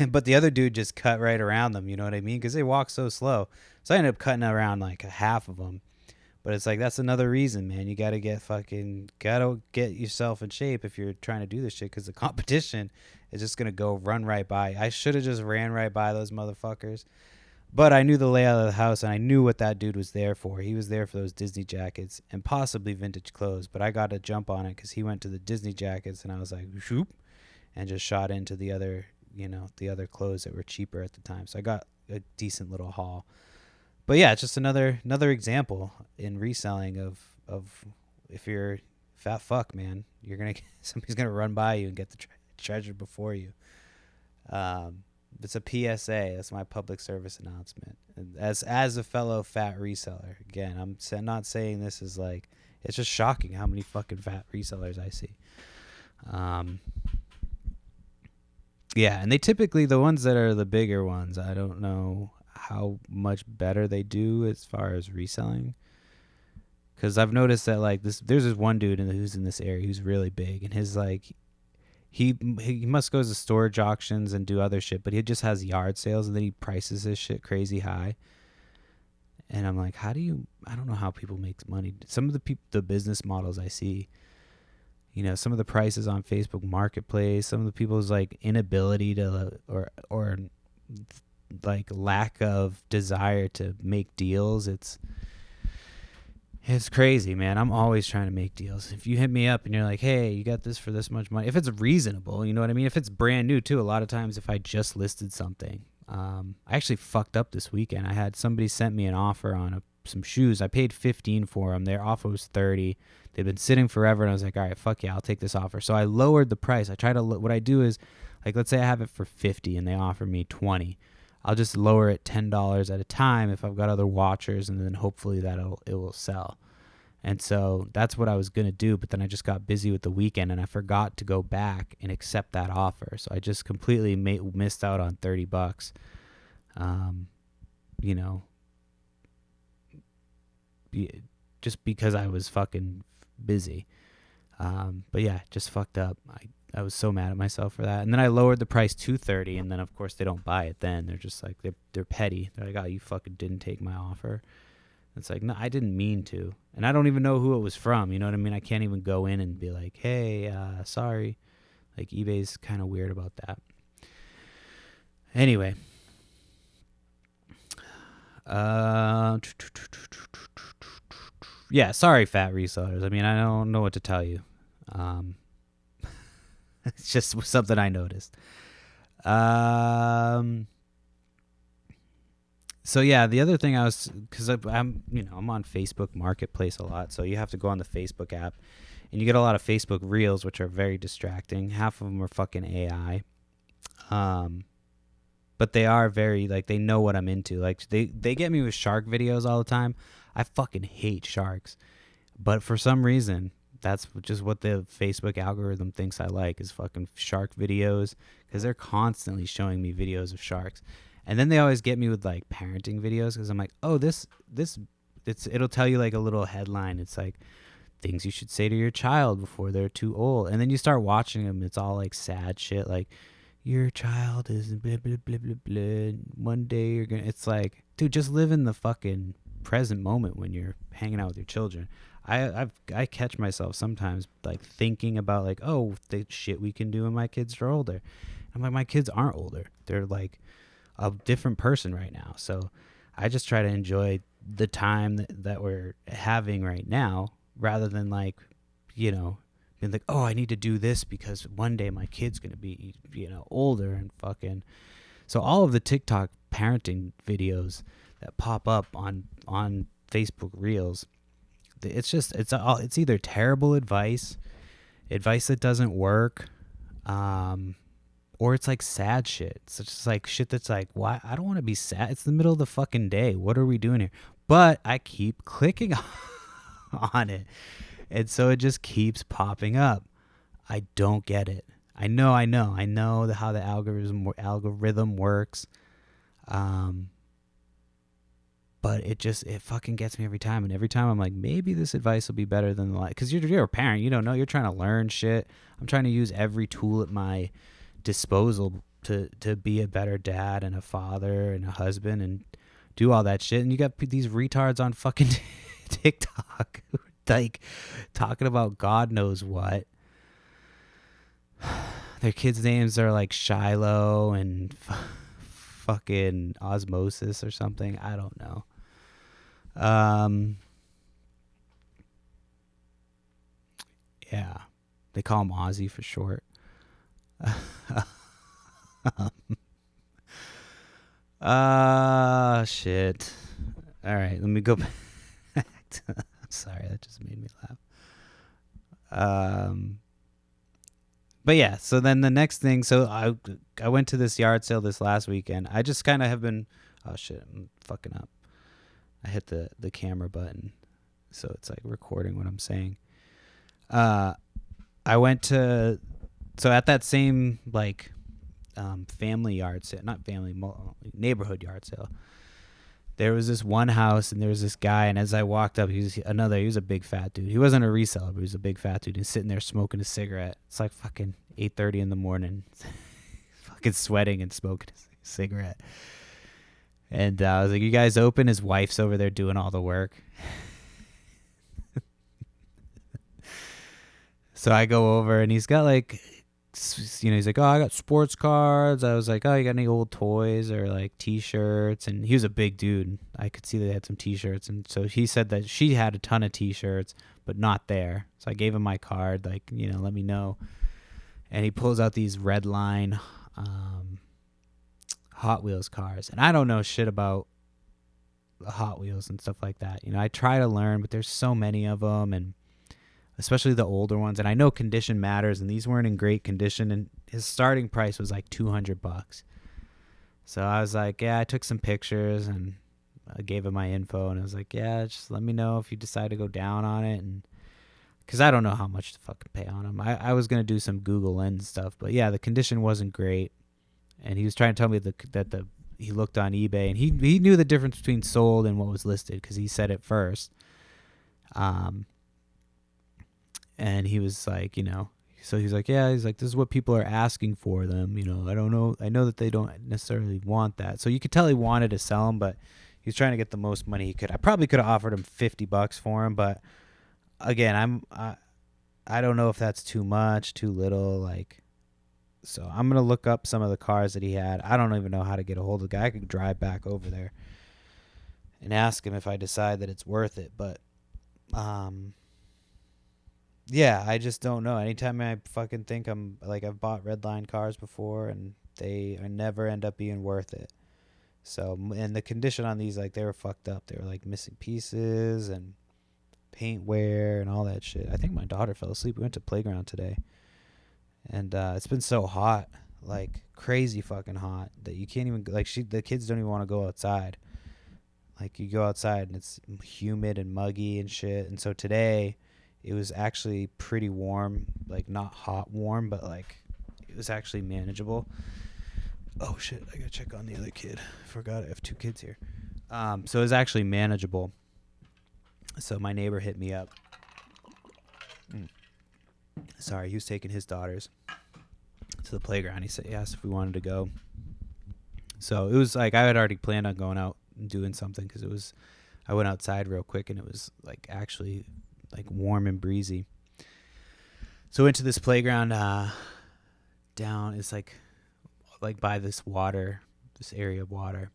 But the other dude just cut right around them. You know what I mean? Because they walk so slow. So I ended up cutting around like a half of them. But it's like, that's another reason, man. You got to get yourself in shape if you're trying to do this shit, because the competition is just going to go run right by. I should have just ran right by those motherfuckers. But I knew the layout of the house, and I knew what that dude was there for. He was there for those Disney jackets and possibly vintage clothes. But I got to jump on it because he went to the Disney jackets, and I was like, shoop, and just shot into the other clothes that were cheaper at the time. So I got a decent little haul. But yeah, it's just another example in reselling of if you're fat fuck, man, somebody's gonna run by you and get the treasure before you. It's a PSA. That's my public service announcement. And as a fellow fat reseller, again, I'm not saying this is like, it's just shocking how many fucking fat resellers I see. Yeah, and they typically, the ones that are the bigger ones, I don't know how much better they do as far as reselling. Because I've noticed that like there's this one dude who's in this area who's really big, and his like, he must go to storage auctions and do other shit, but he just has yard sales, and then he prices his shit crazy high. And I'm like, I don't know how people make money. Some of the business models I see, some of the prices on Facebook Marketplace, some of the people's like inability to or like lack of desire to make deals, it's crazy, man. I'm always trying to make deals. If you hit me up and you're like, hey, you got this for this much money, if it's reasonable, you know what I mean? If it's brand new too, a lot of times if I just listed something, I actually fucked up this weekend. I had somebody sent me an offer on some shoes. I paid $15 for them. Their offer was $30. They'd been sitting forever, and I was like, all right, fuck yeah, I'll take this offer. So I lowered the price. What I do is, like, let's say I have it for $50 and they offer me $20. I'll just lower it $10 at a time if I've got other watchers, and then hopefully it will sell. And so that's what I was going to do, but then I just got busy with the weekend, and I forgot to go back and accept that offer. So I just completely missed out on $30. Just because I was fucking busy. But yeah, just fucked up. I was so mad at myself for that. And then I lowered the price to $30, and then of course they don't buy it then. They're just like, they're petty. They're like, oh, you fucking didn't take my offer. It's like, no, I didn't mean to. And I don't even know who it was from. You know what I mean? I can't even go in and be like, hey, sorry. Like, eBay's kind of weird about that. Anyway. Yeah, sorry, fat resellers. I mean, I don't know what to tell you. It's just something I noticed. So yeah, the other thing because I'm on Facebook Marketplace a lot, so you have to go on the Facebook app, and you get a lot of Facebook Reels, which are very distracting. Half of them are fucking AI. But they are very, like, they know what I'm into. Like, they get me with shark videos all the time. I fucking hate sharks. But for some reason, that's just what the Facebook algorithm thinks I like, is fucking shark videos, because they're constantly showing me videos of sharks. And then they always get me with, like, parenting videos, because I'm like, oh, it'll tell you, like, a little headline. It's like, things you should say to your child before they're too old. And then you start watching them. It's all, like, sad shit, like, your child is blah, blah, blah, blah, blah. One day you're going to... It's like, dude, just live in the fucking present moment when you're hanging out with your children. I catch myself sometimes, like, thinking about, like, oh, the shit we can do when my kids are older. I'm like, my kids aren't older. They're, like, a different person right now. So I just try to enjoy the time that we're having right now, rather than, like, you know, being like, oh, I need to do this because one day my kid's going to be, you know, older and fucking... So all of the TikTok parenting videos that pop up on Facebook Reels, it's either terrible advice that doesn't work, or it's like sad shit. It's just like shit that's like, why? I don't want to be sad. It's the middle of the fucking day. What are we doing here? But I keep clicking on it, and so it just keeps popping up. I don't get it. I know how the algorithm works. But it fucking gets me every time. And every time I'm like, maybe this advice will be better than the life. Because you're a parent. You don't know. You're trying to learn shit. I'm trying to use every tool at my disposal to be a better dad and a father and a husband and do all that shit. And you got these retards on fucking TikTok like talking about God knows what. Their kids' names are like Shiloh and fucking Osmosis or something. I don't know. Yeah, they call him Ozzy for short. Shit. All right, let me go back to, I'm sorry, that just made me laugh. But yeah, so then the next thing, so I went to this yard sale this last weekend. I just kind of have been, oh shit, I'm fucking up. I hit the camera button, so it's like recording what I'm saying. I went to, so at that same like family yard sale, not family, neighborhood yard sale, there was this one house and there was this guy, and as I walked up, he was a big fat dude. He wasn't a reseller, but he was a big fat dude. He's sitting there smoking a cigarette. It's like fucking 8:30 in the morning, fucking sweating and smoking a cigarette. And I was like, you guys open? His wife's over there doing all the work. So I go over and he's got like, you know, he's like, oh, I got sports cards. I was like, oh, you got any old toys or like t-shirts? And he was a big dude. I could see they had some t-shirts. And so he said that she had a ton of t-shirts, but not there. So I gave him my card, like, you know, let me know. And he pulls out these red line Hot Wheels cars. And I don't know shit about Hot Wheels and stuff like that. You know, I try to learn, but there's so many of them, and especially the older ones. And I know condition matters, and these weren't in great condition. And his starting price was like $200. So I was like, yeah, I took some pictures and I gave him my info, and I was like, yeah, just let me know if you decide to go down on it. And because I don't know how much to fucking pay on them. I was going to do some Google Lens stuff, but yeah, the condition wasn't great. And he was trying to tell me that he looked on eBay, and he knew the difference between sold and what was listed because he said it first. And he was like, you know, so he's like, yeah, he's like, this is what people are asking for them. You know, I don't know. I know that they don't necessarily want that. So you could tell he wanted to sell them, but he was trying to get the most money he could. I probably could have offered him $50 for him, but again, I don't know if that's too much, too little. Like, so I'm going to look up some of the cars that he had. I don't even know how to get a hold of the guy. I could drive back over there and ask him if I decide that it's worth it. But, yeah, I just don't know. Anytime I fucking think I've bought Redline cars before and they never end up being worth it. So, and the condition on these, like, they were fucked up. They were like missing pieces and paint wear and all that shit. I think my daughter fell asleep. We went to playground today. And it's been so hot. like crazy fucking hot that you can't even like the kids don't even want to go outside. Like you go outside and it's humid and muggy and shit. And so today it was actually pretty warm, like not hot warm, but like it was actually manageable. Oh shit, I gotta check on the other kid. Forgot I have 2 kids here. So it was actually manageable. So my neighbor hit me up. Sorry, he was taking his daughters to the playground. He asked if we wanted to go. So it was like I had already planned on going out and doing something because I went outside real quick and it was like actually like warm and breezy. So into this playground down. It's like by this area of water.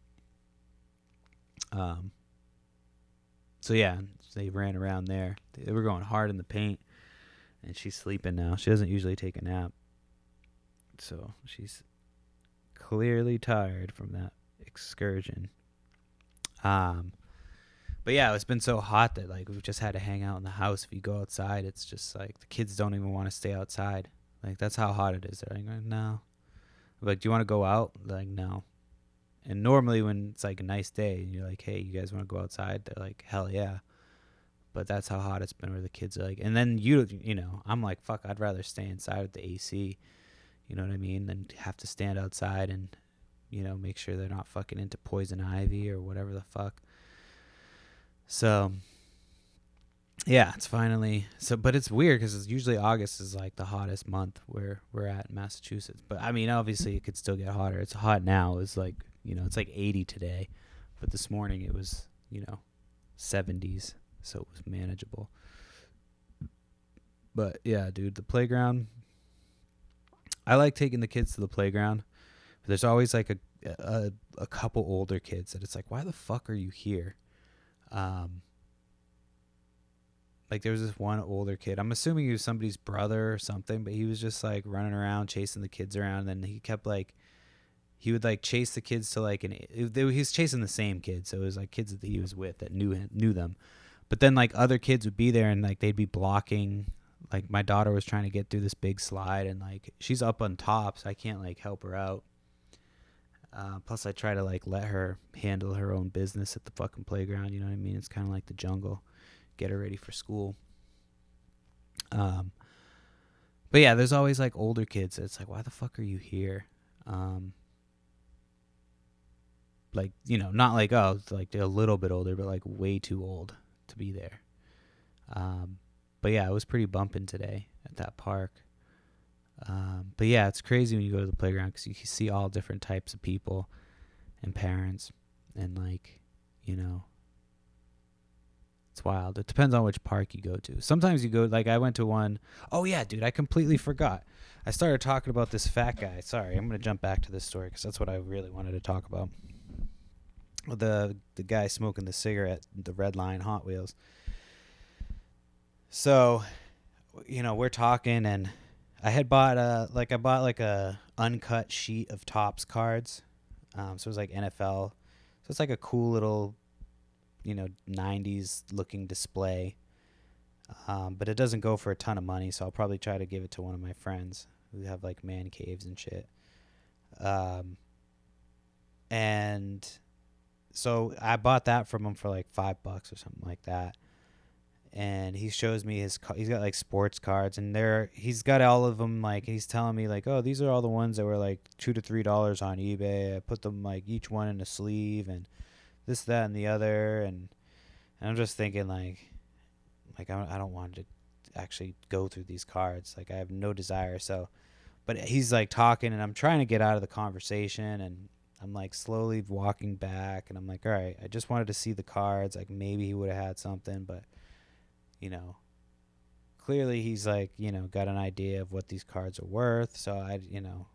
So yeah, they ran around there. They were going hard in the paint, and she's sleeping now. She doesn't usually take a nap, so she's clearly tired from that excursion. But yeah, it's been so hot that like we've just had to hang out in the house. If you go outside, it's just like the kids don't even want to stay outside. Like that's how hot it is. They're like, no. I'm like, do you want to go out? They're like, no. And normally when it's like a nice day and you're like, hey, you guys want to go outside? They're like, hell yeah. But that's how hot it's been where the kids are like, and then you know, I'm like, fuck, I'd rather stay inside with the AC, you know what I mean, than have to stand outside and, you know, make sure they're not fucking into poison ivy or whatever the fuck. So, yeah, it's finally, but it's weird because it's usually August is like the hottest month where we're at in Massachusetts. But I mean, obviously it could still get hotter. It's hot now. It's like, you know, it's like 80 today. But this morning it was, you know, 70s. So it was manageable. But yeah, dude, the playground. I like taking the kids to the playground. But there's always like a couple older kids that it's like, why the fuck are you here? Like there was this one older kid. I'm assuming he was somebody's brother or something, but he was just like running around chasing the kids around. And then he kept like, he would like chase the kids to like he was chasing the same kids. So it was like kids that he was with that knew them. But then like other kids would be there and like they'd be blocking. Like my daughter was trying to get through this big slide and like she's up on top, so I can't like help her out. Plus I try to like let her handle her own business at the fucking playground. You know what I mean? It's kind of like the jungle. Get her ready for school. But yeah, there's always like older kids. It's like, why the fuck are you here? Like, you know, not like, oh, it's like a little bit older, but like way too old to be there. But yeah, it was pretty bumping today at that park. But yeah, it's crazy when you go to the playground because you see all different types of people and parents and like, you know, it's wild. It depends on which park you go to. Sometimes you go, like I went to one. Oh yeah, dude, I completely forgot. I started talking about this fat guy. Sorry, I'm going to jump back to this story because that's what I really wanted to talk about. The guy smoking the cigarette, the Red Line Hot Wheels. So, you know, we're talking and I had bought a uncut sheet of Topps cards. So it was like NFL. So it's like a cool little, you know, 90s looking display. But it doesn't go for a ton of money, so I'll probably try to give it to one of my friends who have like man caves and shit. And so I bought that from him for like $5 or something like that. And he shows me he's got like sports cards and he's got all of them. Like he's telling me like, oh, these are all the ones that were like $2 to $3 on eBay. I put them like each one in a sleeve and this, that, and the other. And I'm just thinking like I don't want to actually go through these cards. Like I have no desire. So, but he's like talking and I'm trying to get out of the conversation and I'm like slowly walking back and I'm like, all right, I just wanted to see the cards. Like maybe he would have had something, but you know, clearly he's like, you know, got an idea of what these cards are worth. So you know,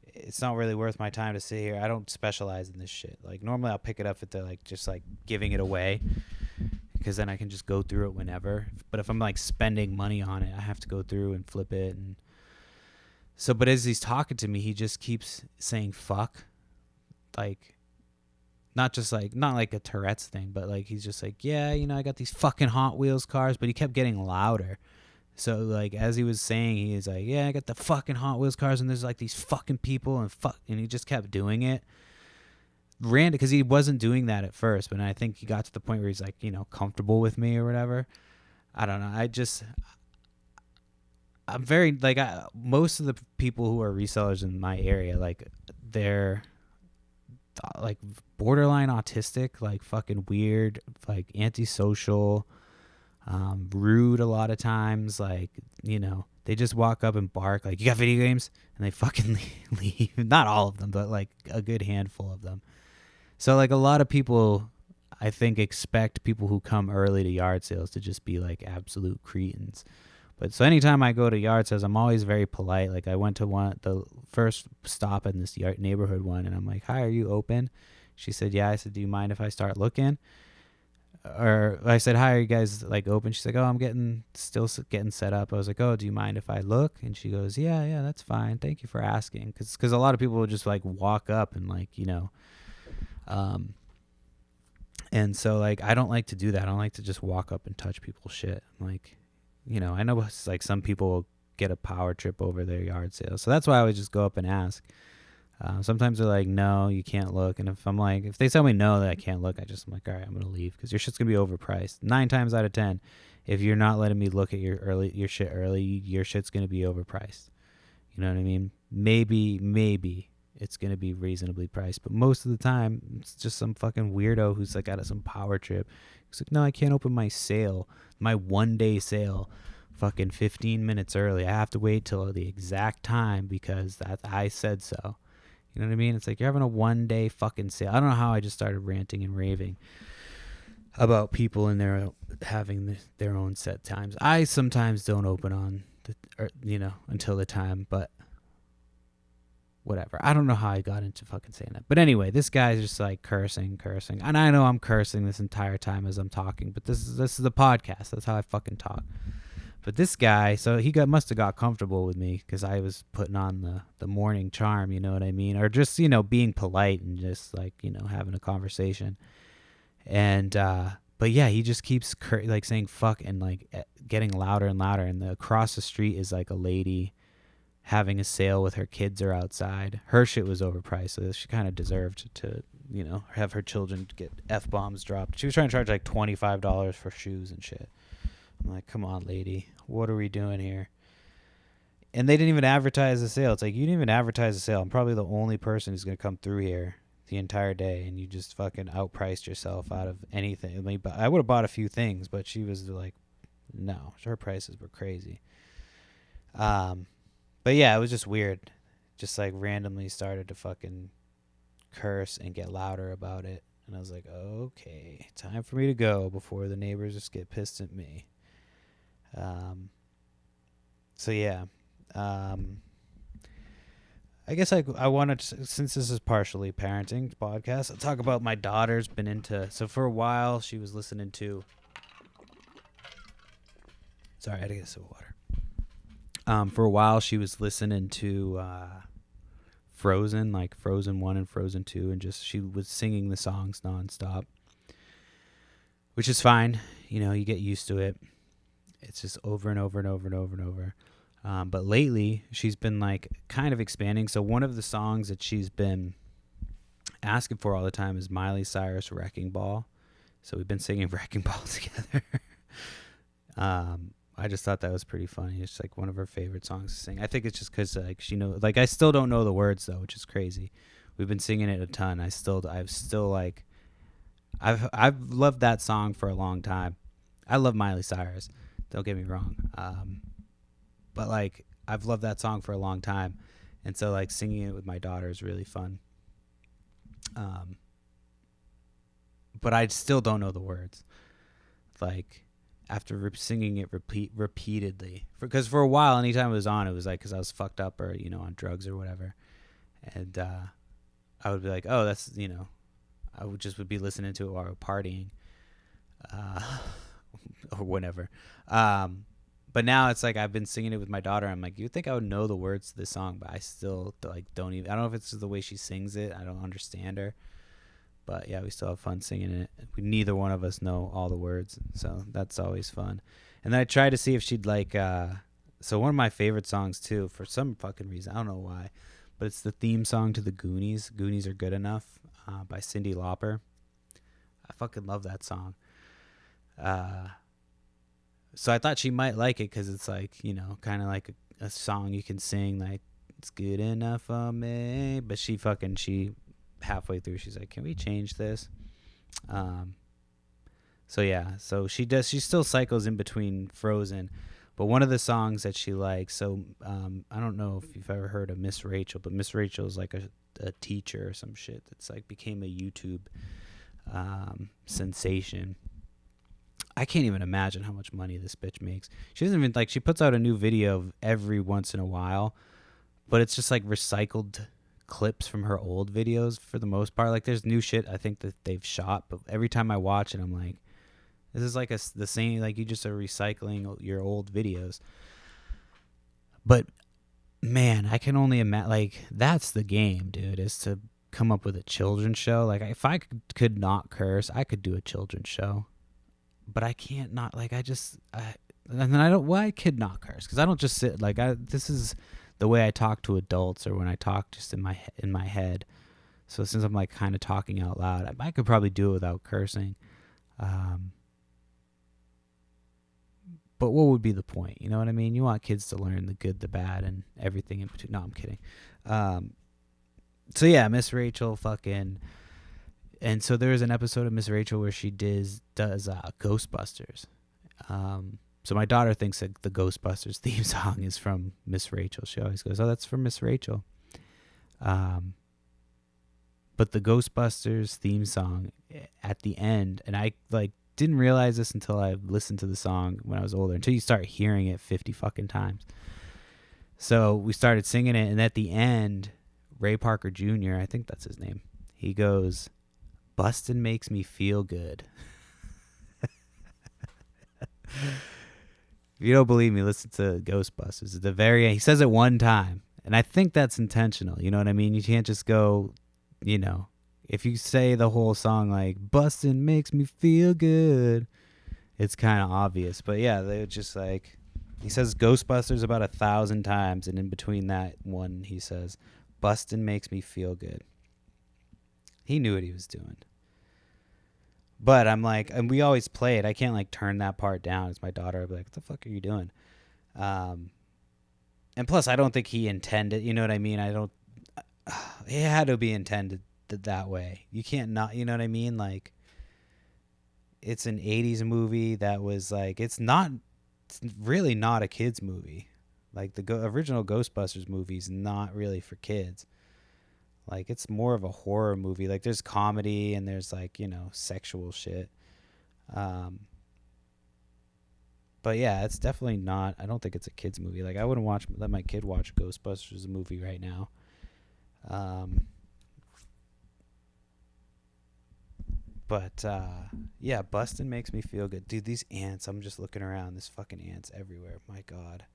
it's not really worth my time to sit here. I don't specialize in this shit. Like normally I'll pick it up if they're like just like giving it away because then I can just go through it whenever. But if I'm like spending money on it, I have to go through and flip it. And so, but as he's talking to me, he just keeps saying fuck. Like, not like a Tourette's thing, but like he's just like, yeah, you know, I got these fucking Hot Wheels cars, but he kept getting louder So like as he was saying, he was like, yeah, I got the fucking Hot Wheels cars, and there's like these fucking people, and he just kept doing it. Random, because he wasn't doing that at first, but I think he got to the point where he's like, comfortable with me or whatever. I don't know. I'm very like most of the people who are resellers in my area, like they're like borderline autistic, like fucking weird, like antisocial, rude a lot of times. Like they just walk up and bark like, "You got video games?" and they fucking leave. Not all of them, but like a good handful of them. So like a lot of people, I think, expect people who come early to yard sales to just be like absolute cretins. But so anytime I go to yard sales, I'm always very polite. Like I went to the first stop in this neighborhood one, and I'm like, "Hi, are you open?" She said, "Yeah." I said, "Do you mind if I start looking?" Or I said, "Hi, are you guys like open?" She's like, "Oh, I'm still getting set up." I was like, "Oh, do you mind if I look?" And she goes, "Yeah, that's fine. Thank you for asking." Because a lot of people will just like walk up and like um, and so like I don't like to do that. I don't like to just walk up and touch people's shit. Like, I know it's like some people will get a power trip over their yard sale, so that's why I always just go up and ask. Sometimes they're like, "No, you can't look," and if they tell me no that I can't look, I'm like, "All right, I'm gonna leave because your shit's gonna be overpriced." 9 times out of 10, if you're not letting me look at your shit early, your shit's gonna be overpriced. You know what I mean? Maybe it's gonna be reasonably priced, but most of the time it's just some fucking weirdo who's like out some power trip. He's like, "No, I can't open my sale, my 1 day sale, fucking 15 minutes early. I have to wait till the exact time because I said so." You know what I mean? It's like you're having a 1 day fucking sale. I don't know how I just started ranting and raving about people in having their own set times. I sometimes don't open on until the time, but whatever. I don't know how I got into fucking saying that. But anyway, this guy's just like cursing. And I know I'm cursing this entire time as I'm talking, but this is the podcast. That's how I fucking talk. But this guy, so he must have got comfortable with me because I was putting on the morning charm, you know what I mean? Or just, being polite and just like, having a conversation. And, but yeah, he just keeps like saying fuck and like getting louder and louder. And across the street is like a lady having a sale with her kids are outside. Her shit was overpriced, so she kind of deserved to, have her children get F-bombs dropped. She was trying to charge like $25 for shoes and shit. I'm like, come on, lady. What are we doing here? And they didn't even advertise the sale. It's like, you didn't even advertise the sale. I'm probably the only person who's going to come through here the entire day, and you just fucking outpriced yourself out of anything. I mean, I would have bought a few things, but she was like, no, her prices were crazy. But yeah, it was just weird. Just like randomly started to fucking curse and get louder about it. And I was like, okay, time for me to go before the neighbors just get pissed at me. So yeah, I guess I wanted to, since this is partially parenting podcast, I'll talk about my daughter's been into. So for a while, she was listening to. Sorry, I had to get a sip of water. For a while, she was listening to Frozen, like Frozen 1 and Frozen 2, and just she was singing the songs nonstop, which is fine. You get used to it. It's just over and over and over and over and over. But lately, she's been like kind of expanding. So one of the songs that she's been asking for all the time is Miley Cyrus "Wrecking Ball." So we've been singing "Wrecking Ball" together. I just thought that was pretty funny. It's like one of her favorite songs to sing. I think it's just because like she knows. Like I still don't know the words though, which is crazy. We've been singing it a ton. I've still like, I've loved that song for a long time. I love Miley Cyrus. Don't get me wrong. But like I've loved that song for a long time, and so like singing it with my daughter is really fun. But I still don't know the words. Like after singing it repeatedly, because for a while, anytime it was on, it was like because I was fucked up or on drugs or whatever, and I would be like, oh, that's I would be listening to it while partying, or whatever. But now it's like I've been singing it with my daughter. I'm like, you'd think I would know the words to this song, but I still like don't even. I don't know if it's the way she sings it. I don't understand her. But yeah, we still have fun singing it. Neither one of us know all the words, so that's always fun. And then I tried to see if she'd like. So one of my favorite songs too, for some fucking reason, I don't know why, but it's the theme song to the Goonies. Goonies Are Good Enough by Cyndi Lauper. I fucking love that song. So I thought she might like it because it's like, kind of like a song you can sing, like, it's good enough for me. But she halfway through, she's like, can we change this? So yeah, so she still cycles in between Frozen. But one of the songs that she likes, so I don't know if you've ever heard of Miss Rachel, but Miss Rachel is like a teacher or some shit that's like became a YouTube sensation. I can't even imagine how much money this bitch makes. She doesn't even she puts out a new video every once in a while, but it's just like recycled clips from her old videos for the most part. Like there's new shit I think that they've shot, but every time I watch it, I'm like, this is like the same, like you just are recycling your old videos. But man, I can only imagine, like, that's the game, dude, is to come up with a children's show. Like if I could not curse, I could do a children's show. But I can't not, like, and then I could not curse because I don't just sit, like, this is the way I talk to adults or when I talk just in my head. So since I'm like kind of talking out loud, I could probably do it without cursing. But what would be the point? You know what I mean? You want kids to learn the good, the bad, and everything in between. No, I'm kidding. So yeah, Miss Rachel fucking. And so there was an episode of Miss Rachel where she does Ghostbusters. So my daughter thinks that the Ghostbusters theme song is from Miss Rachel. She always goes, "Oh, that's from Miss Rachel." But the Ghostbusters theme song at the end, and I didn't realize this until I listened to the song when I was older, until you start hearing it 50 fucking times. So we started singing it, and at the end, Ray Parker Jr., I think that's his name, he goes, "Bustin' makes me feel good." If you don't believe me, listen to Ghostbusters. At the very end, he says it one time, and I think that's intentional. You know what I mean? You can't just go, if you say the whole song like "Bustin' makes me feel good," it's kind of obvious. But yeah, they just like, he says Ghostbusters about 1,000 times, and in between that one, he says, "Bustin' makes me feel good." He knew what he was doing. But I'm like, and we always play it. I can't like turn that part down. It's my daughter. I'd be like, "What the fuck are you doing?" And plus, I don't think he intended. You know what I mean? I don't. It had to be intended that way. You can't not. You know what I mean? Like, it's an '80s movie that was like, it's really not a kids movie. Like the original Ghostbusters movie is not really for kids. Like it's more of a horror movie. Like there's comedy and there's like, sexual shit. But yeah, it's definitely not. I don't think it's a kids movie. Like I wouldn't let my kid watch Ghostbusters movie right now. But yeah, Bustin' makes me feel good, dude. These ants. I'm just looking around. There's fucking ants everywhere. My God.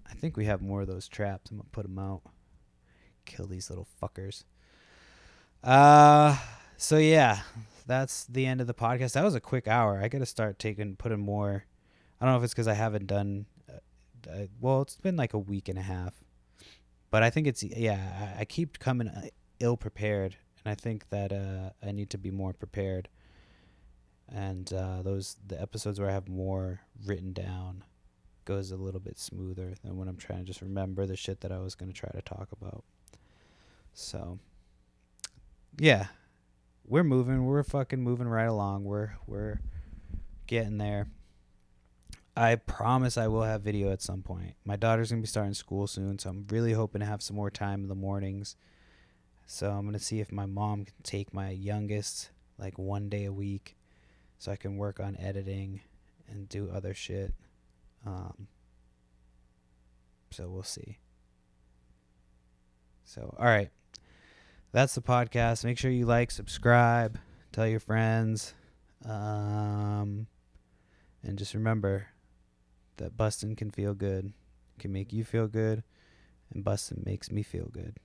I think we have more of those traps. I'm gonna put them out. Kill these little fuckers. So yeah, that's the end of the podcast. That was a quick hour. I gotta start putting more. I don't know if it's because I haven't done. Well, it's been like a week and a half, but I think I keep coming ill prepared, and I think that I need to be more prepared. And the episodes where I have more written down goes a little bit smoother than when I'm trying to just remember the shit that I was gonna try to talk about. So, yeah, we're moving. We're fucking moving right along. We're getting there. I promise I will have video at some point. My daughter's going to be starting school soon, so I'm really hoping to have some more time in the mornings. So I'm going to see if my mom can take my youngest like one day a week so I can work on editing and do other shit. So we'll see. So, all right. That's the podcast. Make sure you like, subscribe, tell your friends. And just remember that Bustin' can feel good. It can make you feel good. And Bustin' makes me feel good.